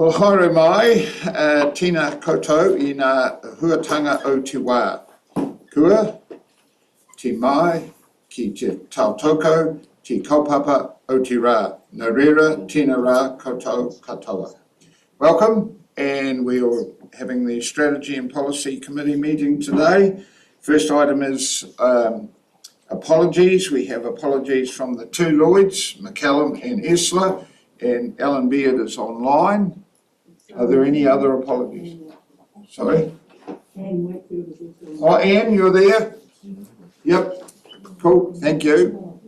Ko haere mai, tēnā koutou I ngā huatanga o te wā. Kua, te mai, ki te tautoko, te kaupapa o te rā. Nā reira, tēnā rā koutou katoa. Welcome, and we are having the Strategy and Policy Committee meeting today. First item is apologies. We have apologies from the two Lloyds, McCallum and Esler, and Alan Beard is online. Are there any other apologies? Sorry? Oh, Anne, you're there? Yep. Cool, thank you.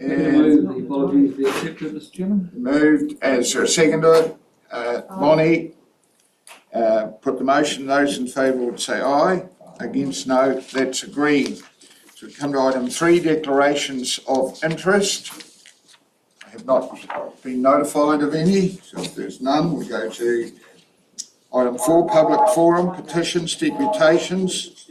And the apologies be accepted, Mr. Chairman. Moved as a seconder. Bonnie, put the motion. Those in favour would say aye. Against, no. That's agreed. So we come to item 3, declarations of interest. I have not been notified of any, so if there's none, we go to item 4, public forum, petitions, deputations.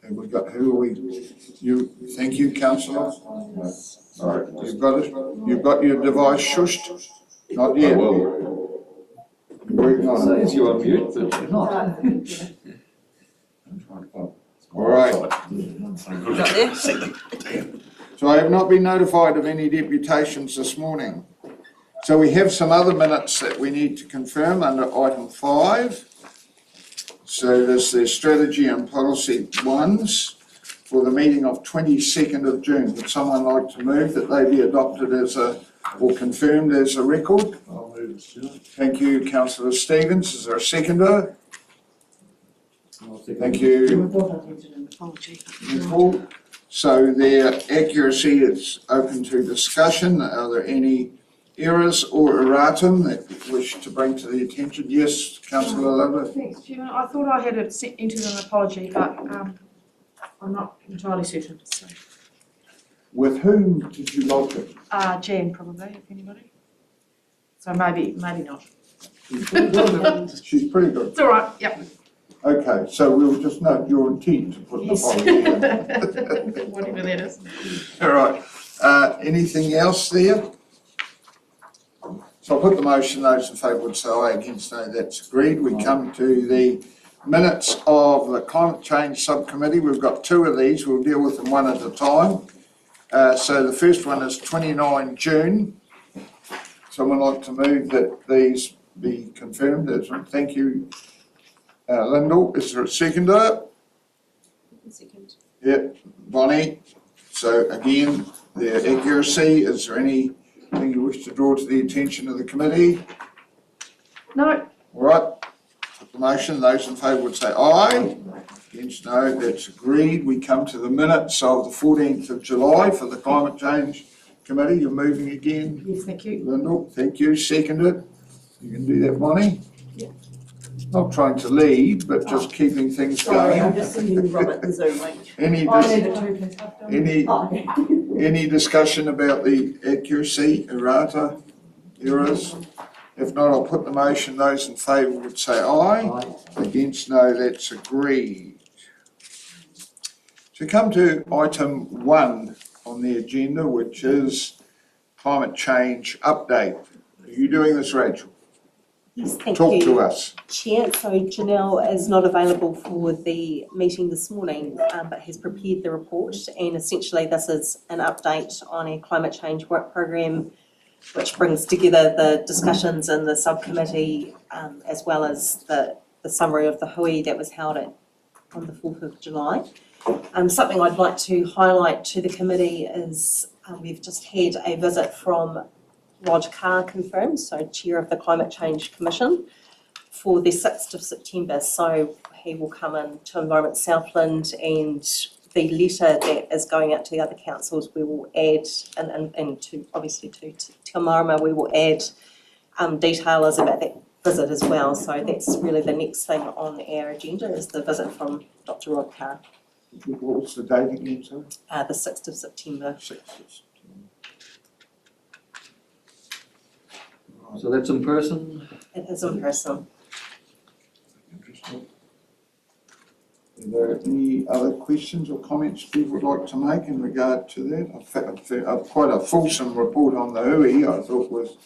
Have we got, who are we? You, thank you, councillor. All right, you've got it. You've got your device shushed? Not yet. You're working on it. Says you're on mute, but you're not. All right. So I have not been notified of any deputations this morning. So we have some other minutes that we need to confirm under item 5. So there's the strategy and policy ones for the meeting of 22nd of June. Would someone like to move that they be adopted as a, or confirmed as a record? I'll move it, Stuart. Thank you, Councillor Stevens. Is there a seconder? Thank you, Nicole. So their accuracy is open to discussion. Are there any errors or erratum that you wish to bring to the attention? Yes, Councillor Lover. Thanks, Chairman. I thought I had entered an apology, but I'm not entirely certain. So. With whom did you lodge it? Jan, probably, if anybody. So maybe not. She's pretty good. It's all right. Yep. Okay, so we'll just note your intent to put an apology in. Whatever that is. All right. Anything else there? So I'll put the motion. Those in favour would say aye. Against, no. That's agreed. We come to the minutes of the Climate Change Subcommittee. We've got 2 of these. We'll deal with them one at a time. So the first one is 29 June. Someone like to move that these be confirmed? Thank you, Lyndall. Is there a seconder? Second. Yep, Bonnie. So again, their accuracy. Is there anything you wish to draw to the attention of the committee? No. All right. Put the motion. Those in favour would say aye. Against, no. That's agreed. We come to the minutes of the 14th of July for the Climate Change Committee. You're moving again? Yes, thank you. Lyndall, thank you. Seconded. You can do that, Bonnie? Yeah. Not trying to lead, but just keeping things going. I'm just sending Robert the Zoom link. Any discussion about the accuracy, errata, errors? If not, I'll put the motion. Those in favour would say aye. Against, no. That's agreed. So come to item 1 on the agenda, which is climate change update. Are you doing this, Rachel? Yes, thank Talk you. to us. Chair, so Janelle is not available for the meeting this morning, but has prepared the report, and essentially this is an update on our climate change work program, which brings together the discussions in the subcommittee, as well as the summary of the hui that was held on the 4th of July. Something I'd like to highlight to the committee is we've just had a visit from Rod Carr confirmed, so Chair of the Climate Change Commission, for the 6th of September. So he will come in to Environment Southland, and the letter that is going out to the other councils we will add, and to obviously to Te Marama we will add detailers about that visit as well. So that's really the next thing on our agenda is the visit from Dr. Rod Carr. What was the date again, sir? The 6th of September. 6th of September. So that's in person? It is in person. Interesting. Are there any other questions or comments people would like to make in regard to that? Quite a fulsome report on the hui I thought was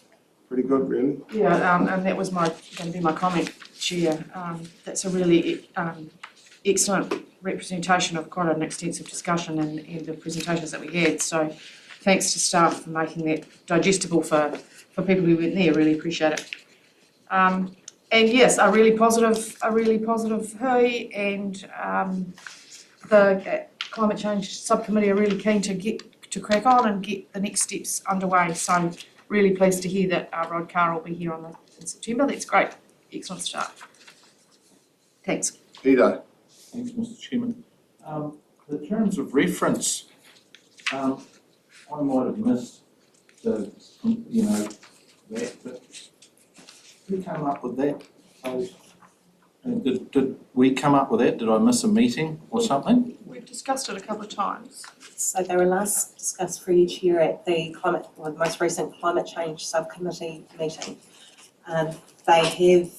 pretty good, really. Yeah, and that was going to be my comment, Chair. That's a really excellent representation of quite an extensive discussion and the presentations that we had. So thanks to staff for making that digestible for people who went there. Really appreciate it. And yes, a really positive hui, and the climate change subcommittee are really keen to get to crack on and get the next steps underway. So really pleased to hear that Rod Carr will be here in September. That's great. Excellent start. Thanks. Peter? Thanks, Mr. Chairman. The terms of reference, I might have missed that, but who came up with that? Did we come up with that? Did I miss a meeting or something? We've discussed it a couple of times. So they were last discussed for each year at the most recent climate change subcommittee meeting. They have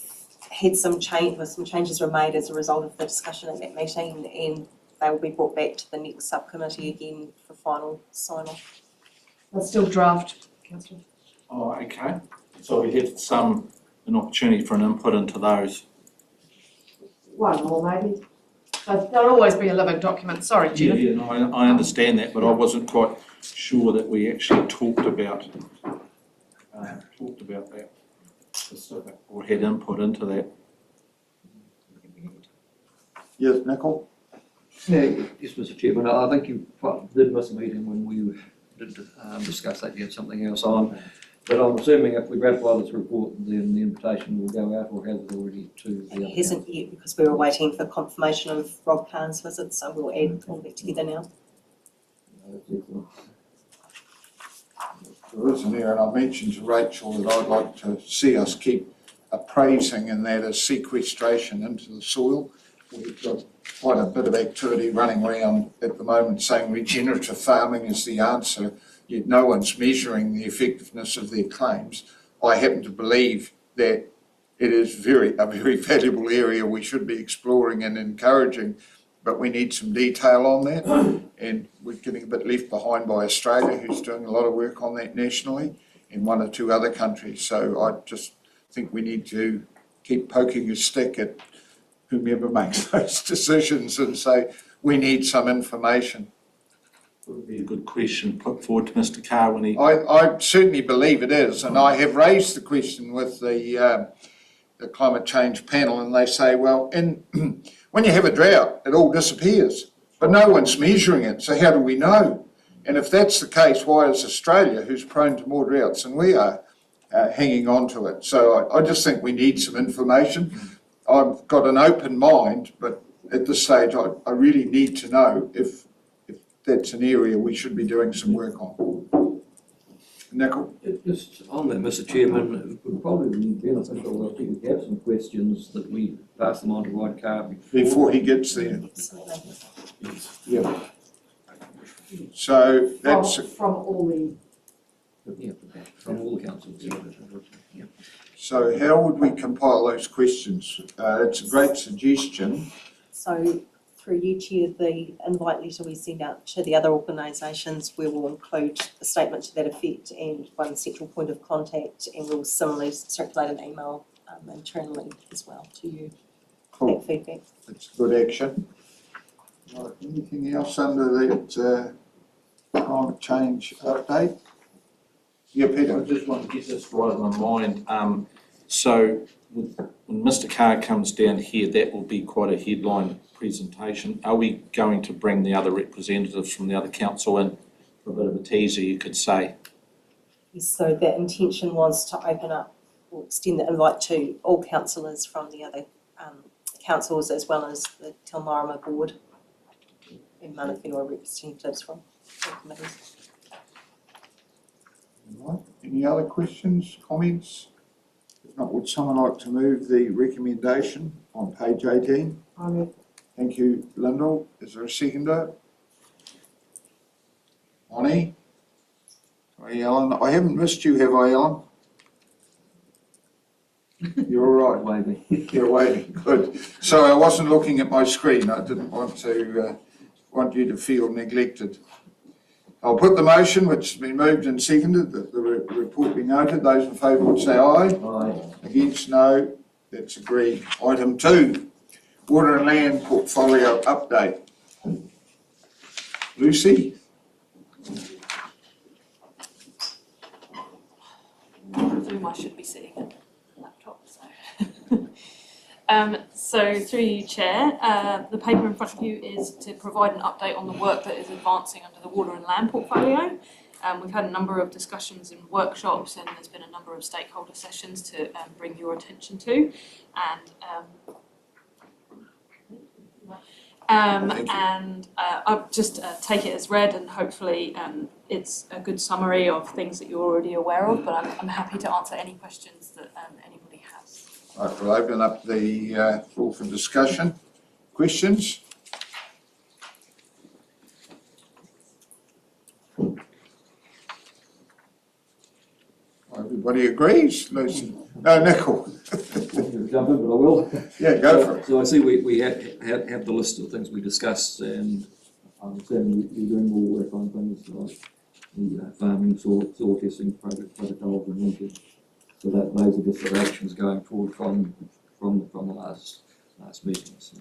had some changes were made as a result of the discussion at that meeting, and they will be brought back to the next subcommittee again for final sign-off. They'll still draft, Councillor. Oh, okay. So we had an opportunity for an input into those. One more maybe. There'll always be a living document. Sorry, Judith. Yeah, no, I understand that, but I wasn't quite sure that we actually talked about that specific or had input into that. Yes, Nicole? Yeah, yes, Mr. Chairman, I think you did miss a meeting when we did discuss that. You had something else on. But I'm assuming if we ratify this report, then the invitation will go out, or has it already to the other? It hasn't yet, because we were waiting for confirmation of Rob Carr's visit, so we'll add all that together now. That's excellent. There isn't there, and I mentioned to Rachel that I'd like to see us keep appraising, and that is sequestration into the soil. We've got quite a bit of activity running around at the moment saying regenerative farming is the answer, yet no one's measuring the effectiveness of their claims. I happen to believe that it is a very valuable area we should be exploring and encouraging, but we need some detail on that, and we're getting a bit left behind by Australia, who's doing a lot of work on that nationally, and one or two other countries. So I just think we need to keep poking a stick at whomever makes those decisions and say, we need some information. Would be a good question put forward to Mr. Carr when he... I certainly believe it is, and I have raised the question with the climate change panel, and they say, well, when you have a drought, it all disappears, but no one's measuring it, so how do we know? And if that's the case, why is Australia, who's prone to more droughts than we are, hanging on to it? So I just think we need some information. I've got an open mind, but at this stage I really need to know if that's an area we should be doing some work on. Nicole? Just on that, Mr. Chairman, it would probably be beneficial if we could have some questions that we pass them on to Rod Carr Before he gets there. Absolutely. Yeah. So that's... From all the... Yeah, from all the councils. Yeah. So how would we compile those questions? It's a great suggestion. So through you, Chair, the invite letter we send out to the other organisations, we will include a statement to that effect and one central point of contact, and we'll similarly circulate an email internally as well to you. Cool. That feedback. That's good action. Right, anything else under that climate change update? Yeah, Peter. I just want to get this right in my mind. So when Mr. Carr comes down here, that will be quite a headline presentation. Are we going to bring the other representatives from the other council in for a bit of a teaser, you could say? So the intention was to open up or extend the invite to all councillors from the other councils, as well as the Tilmarama board and mana whenua representatives from all committees. Right. Any other questions, comments? If not, would someone like to move the recommendation on page 18? Thank you, Lyndall. Is there a seconder? Bonnie? Sorry, Ellen. I haven't missed you, have I, Ellen? You're all right. Waving. You're waiting. Good. Sorry, I wasn't looking at my screen. I didn't want you to feel neglected. I'll put the motion, which has been moved and seconded, that the report be noted. Those in favour would say aye. Aye. Against, no. That's agreed. Item 2, Water and Land Portfolio Update. Lucy? I presume I should be sitting at the laptop, so. So through you, Chair, the paper in front of you is to provide an update on the work that is advancing under the Water and Land portfolio. We've had a number of discussions and workshops, and there's been a number of stakeholder sessions to bring your attention to. I'll just take it as read, and hopefully it's a good summary of things that you're already aware of, but I'm happy to answer any questions that anybody has. Right, we'll open up the floor for discussion. Questions? Everybody agrees? Lucy? No, Nickel. Jump in, but I will. Yeah, go for it. So I see we have the list of things we discussed, and I'm assuming you're doing more work on things like the farming soil testing protocols and linkage. So that those are just the actions going forward from the last meeting. So.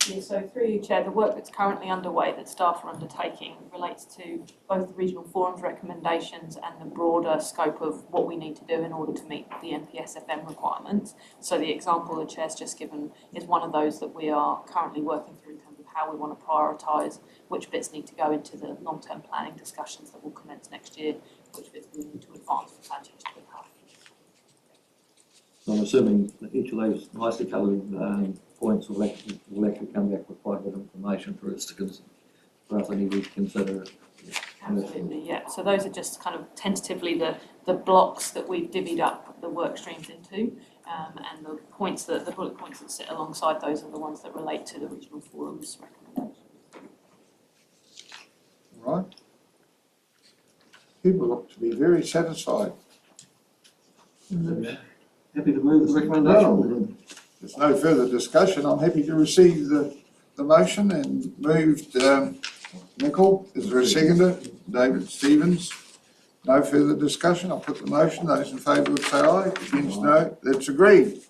Yeah, so through you, Chair, the work that's currently underway that staff are undertaking relates to both the regional forum's recommendations and the broader scope of what we need to do in order to meet the NPSFM requirements. So the example the Chair's just given is one of those that we are currently working through in terms of how we want to prioritise which bits need to go into the long-term planning discussions that will commence next year, which bits we need to advance for plan change to occur. So I'm assuming that each of those nicely coloured points will actually come back with quite a bit of information for us to consider, for us to consider. Absolutely, yeah. So those are just kind of tentatively the blocks that we've divvied up the work streams into, and the bullet points that sit alongside those are the ones that relate to the regional forum's recommendations. Right. People look to be very satisfied. Happy to move the recommendation. No, there's no further discussion. I'm happy to receive the motion and moved Nickel. Is there a seconder? David Stevens. No further discussion. I'll put the motion. Those in favour would say aye. Against, no. That's agreed.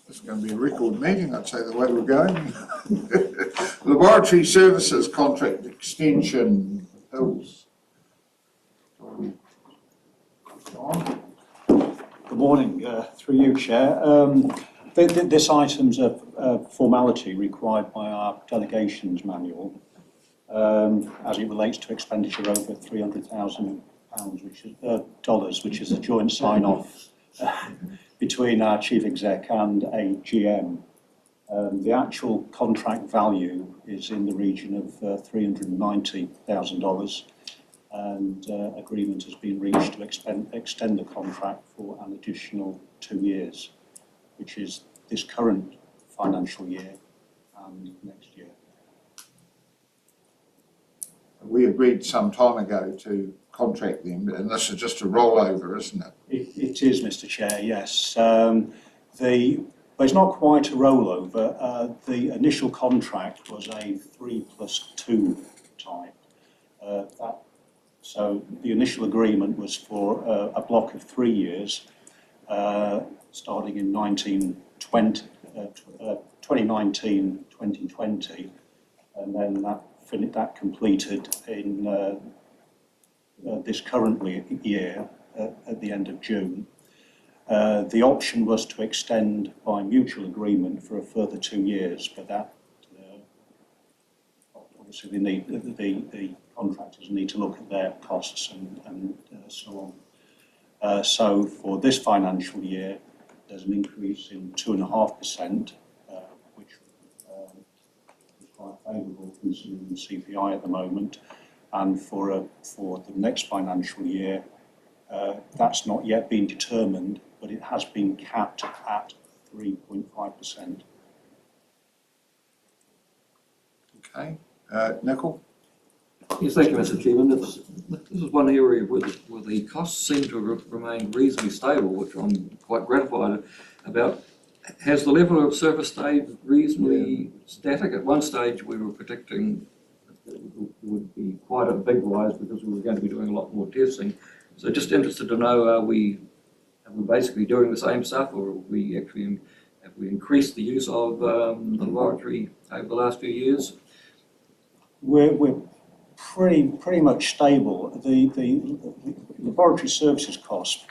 It's going to be a record meeting, I'd say, the way we're going. Laboratory Services Contract Extension. Hills. John? Good morning, through you, Chair. This item's a formality required by our delegations manual, as it relates to expenditure over £300,000, which is a joint sign-off between our chief exec and a GM. The actual contract value is in the region of $390,000. And agreement has been reached to extend the contract for an additional 2 years, which is this current financial year and next year. We agreed some time ago to contract them, and this is just a rollover, isn't it? It is, Mr. Chair, yes. Well, it's not quite a rollover. The initial contract was a 3+2 type. So the initial agreement was for a block of 3 years, starting in 2019-2020, and then that completed in this current year at the end of June. The option was to extend by mutual agreement for a further 2 years, but that obviously the contractors need to look at their costs and so on. So for this financial year, there's an increase in 2.5%, which is quite favourable considering the CPI at the moment. And for the next financial year, that's not yet been determined, but it has been capped at 3.5%. Okay. Nickel? Yes, thank you, Mr. Chairman. This is one area where the costs seem to remain reasonably stable, which I'm quite gratified about. Has the level of service stayed reasonably static? At one stage, we were predicting would be quite a big rise because we were going to be doing a lot more testing. So just interested to know, are we basically doing the same stuff, or have we increased the use of the laboratory over the last few years? We're pretty much stable. The laboratory services costs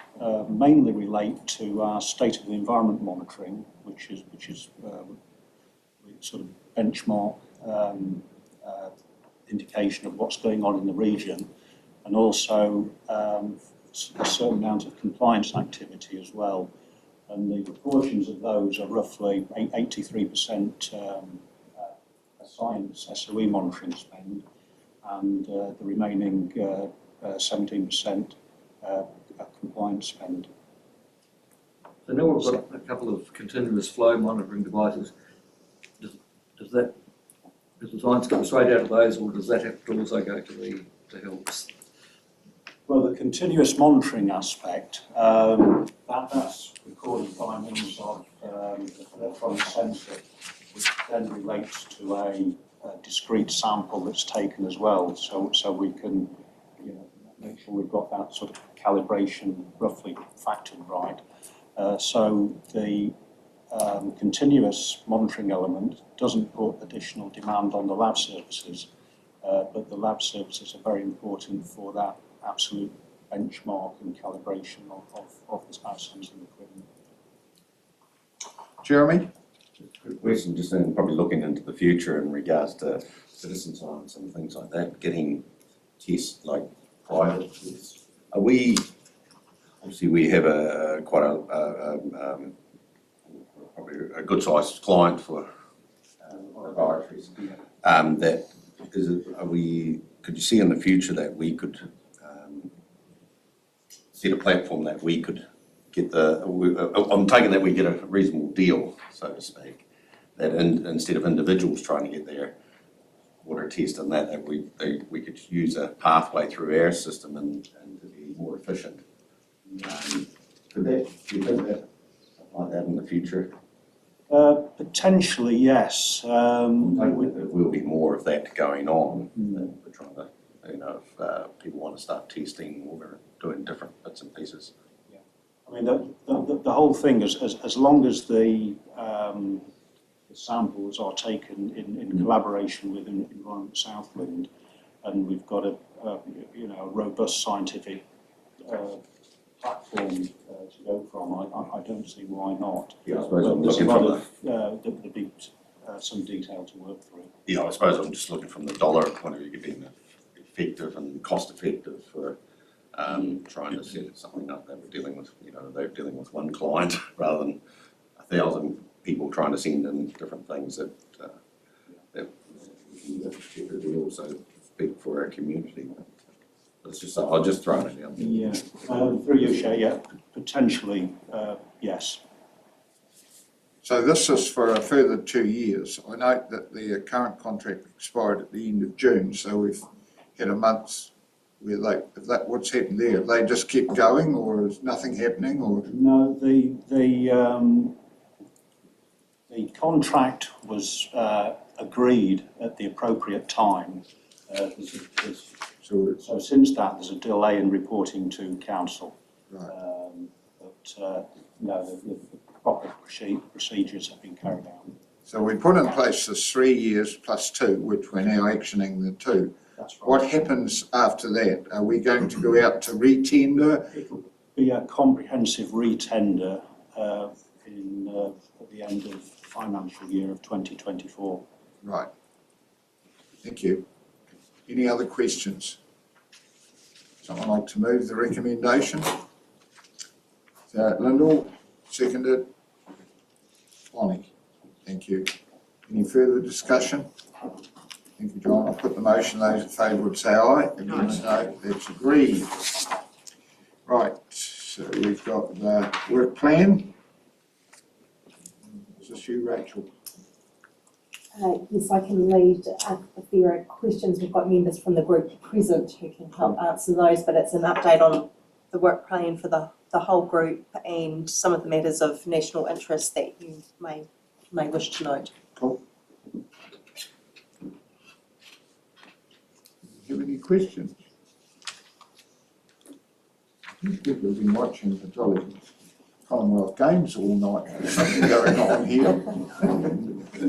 mainly relate to our state of the environment monitoring, which is sort of benchmark indication of what's going on in the region, and also a certain amount of compliance activity as well. And the proportions of those are roughly 83% science SOE monitoring spend, and the remaining 17% compliance spend. So now we've got a couple of continuous flow monitoring devices. Does the science come straight out of those, or does that have to also go to the hills? Well, the continuous monitoring aspect, that's recorded by means of an electronic sensor, which then relates to a discrete sample that's taken as well. So we can, make sure we've got that sort of calibration roughly factored right. So the continuous monitoring element doesn't put additional demand on the lab services, but the lab services are very important for that absolute benchmark and calibration of the specimens and equipment. Jeremy? Good question, just in probably looking into the future in regards to citizen science and things like that, getting tests like private tests. Are we, obviously we have probably a good sized client for laboratories. That is it, could you see in the future that we could set a platform that we could get I'm taking that we get a reasonable deal, so to speak, that instead of individuals trying to get their water test and that we could use a pathway through our system and to be more efficient. Do you think that like that in the future? Potentially, yes. There will be more of that going on. We're trying to, if people want to start testing or doing different bits and pieces. I mean, the whole thing is, as long as the samples are taken in collaboration with Environment Southland, and we've got a robust scientific platform to go from, I don't see why not. Yeah, I suppose I'm there's looking a lot from of there'd be some detail to work through. Yeah, I suppose I'm just looking from the dollar point of view, being effective and cost effective for trying to set something up that we're dealing with, they're dealing with one client rather than 1,000 people trying to send in different things that we also speak for our community. It's just, I'll just throw it out. Yeah, through you, Shay, yeah, potentially, yes. So this is for a further 2 years. I note that the current contract expired at the end of June, so we've had a month's where what's happened there? Have they just kept going, or is nothing happening, or? No, the contract was agreed at the appropriate time. So since that, there's a delay in reporting to council. Right. No, the proper procedures have been carried out. So we put in place this 3 years plus 2, which we're now actioning the 2. That's right. What happens after that? Are we going to go out to re-tender? It'll be a comprehensive re-tender at the end of financial year of 2024. Right. Thank you. Any other questions? Someone like to move the recommendation? Lyndall, seconded. Lonnie, thank you. Any further discussion? Thank you, John. I'll put the motion. Those in favour would say aye. Against no. That's agreed. Right, so we've got the work plan. Is this you, Rachel? Yes, I can lead. If there are questions, we've got members from the group present who can help answer those, but it's an update on the work plan for the whole group and some of the matters of national interest that you may wish to note. Cool. questions? I think people have been watching the jolly Commonwealth Games all night. There's something going on here.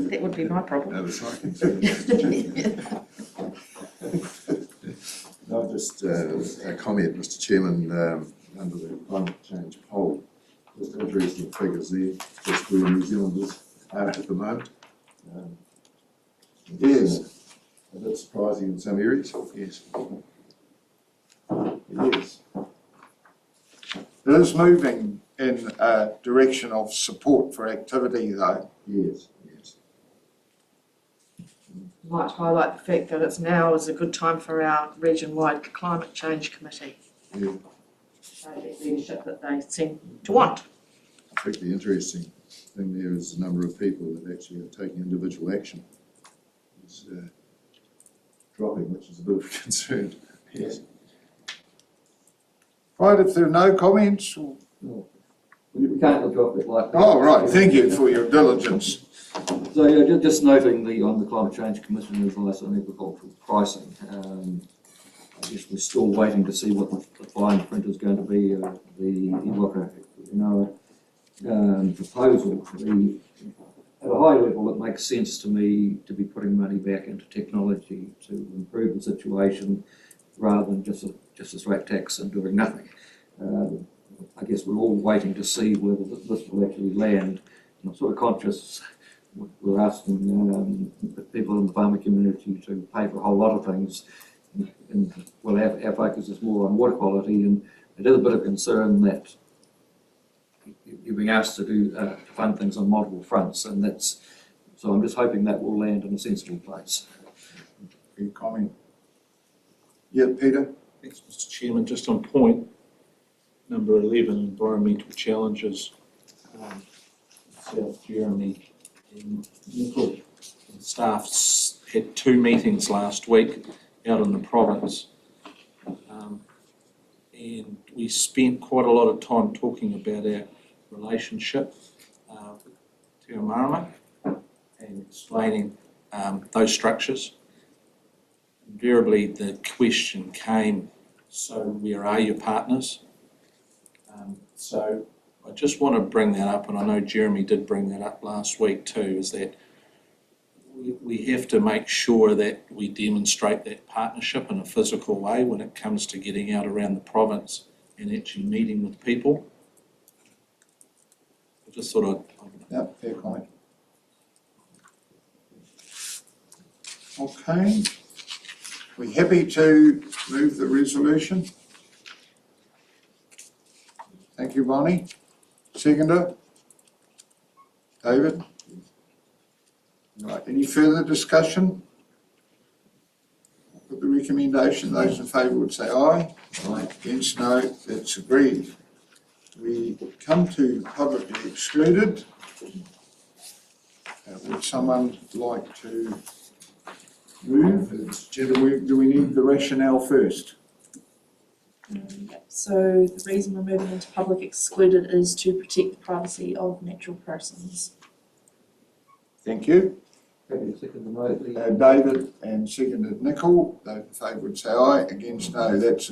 That would be my problem. No, the cycling. No, just a comment, Mr. Chairman, under the climate change poll. Just interesting figures there, just where New Zealanders are at the moment. Yes. A bit surprising in some areas, yes. Yes. It is moving in a direction of support for activity though. Yes, yes. Might highlight the fact that it's now is a good time for our region-wide climate change committee. Yeah. So the leadership that they seem to want. I think the interesting thing there is the number of people that actually are taking individual action. It's dropping, which is a bit of a concern. Yes. Right, if there are no comments, or... We can't look off it like. Oh, right, thank you for your diligence. So, yeah, just noting on the Climate Change Commission advice on agricultural pricing. I guess we're still waiting to see what the fine print is going to be, the EWOCA, proposal. At a high level, it makes sense to me to be putting money back into technology to improve the situation rather than just a straight tax and doing nothing. I guess we're all waiting to see whether this will actually land. And I'm sort of conscious we're asking people in the farming community to pay for a whole lot of things. And well, our focus is more on water quality, and it is a bit of concern that you're being asked to do to fund things on multiple fronts, and so I'm just hoping that will land in a sensible place. Good comment. Yeah, Peter? Thanks, Mr. Chairman. Just on point, number 11, environmental challenges. South Jeremy and Nickel and staff had 2 meetings last week out in the province. And we spent quite a lot of time talking about our relationship with Te Marama and explaining those structures. Invariably, the question came, so where are your partners? So I just want to bring that up, and I know Jeremy did bring that up last week too, is that we have to make sure that we demonstrate that partnership in a physical way when it comes to getting out around the province and actually meeting with people. I just thought Yep, fair comment. Okay. We happy to move the resolution? Thank you, Bonnie. Seconder? David? Right, any further discussion? Put the recommendation, those in favour would say aye. Aye. Against, no, that's agreed. We come to publicly excluded. Would someone like to move? Do we need the rationale first? So the reason we're moving into public excluded is to protect the privacy of natural persons. Thank you. Happy to second the motion. David and seconded Nicole. Those in favour would say aye. Against, no, that's